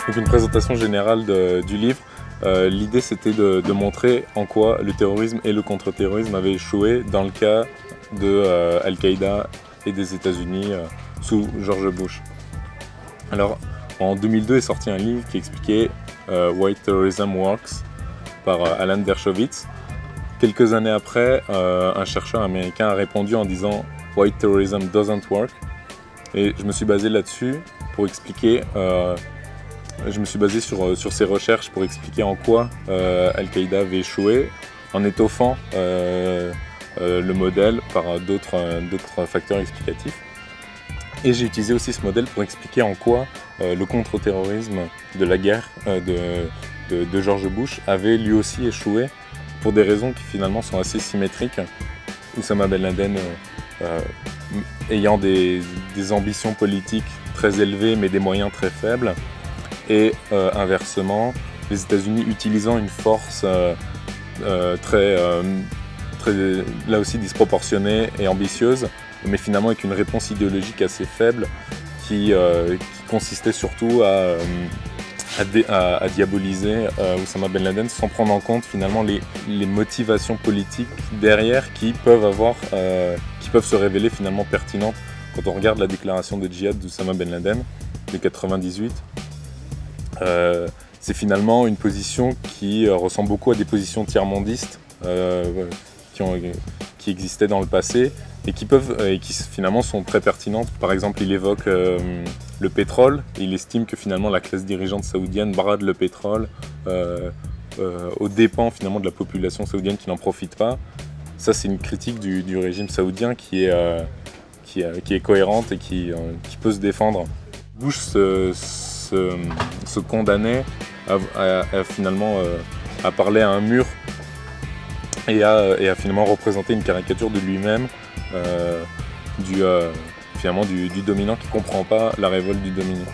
Donc une présentation générale du livre. L'idée c'était de montrer en quoi le terrorisme et le contre-terrorisme avaient échoué dans le cas de Al-Qaïda et des États-Unis sous George Bush. Alors en 2002 est sorti un livre qui expliquait Why Terrorism Works par Alan Dershowitz. Quelques années après, un chercheur américain a répondu en disant Why Terrorism Doesn't Work. Et je me suis basé là-dessus pour expliquer, je me suis basé sur ces recherches pour expliquer en quoi Al-Qaïda avait échoué, en étoffant le modèle par d'autres facteurs explicatifs. Et j'ai utilisé aussi ce modèle pour expliquer en quoi le contre-terrorisme de la guerre de George Bush avait lui aussi échoué pour des raisons qui finalement sont assez symétriques. Oussama Ben Laden ayant des ambitions politiques très élevées mais des moyens très faibles, et inversement, les États-Unis utilisant une force très là aussi disproportionnée et ambitieuse, mais finalement avec une réponse idéologique assez faible qui consistait surtout à diaboliser Oussama Ben Laden sans prendre en compte finalement les motivations politiques derrière qui peuvent se révéler finalement pertinentes. Quand on regarde la déclaration de djihad d'Oussama Ben Laden de 1998, c'est finalement une position qui ressemble beaucoup à des positions tiers-mondistes qui existaient dans le passé et qui finalement sont très pertinentes. Par exemple, il évoque le pétrole, et il estime que finalement la classe dirigeante saoudienne brade le pétrole aux dépens finalement de la population saoudienne qui n'en profite pas. Ça, c'est une critique du régime saoudien qui est cohérente et qui peut se défendre. Bush se condamnait finalement à parler à un mur et à finalement représenter une caricature de lui-même, finalement du dominant qui ne comprend pas la révolte du dominé.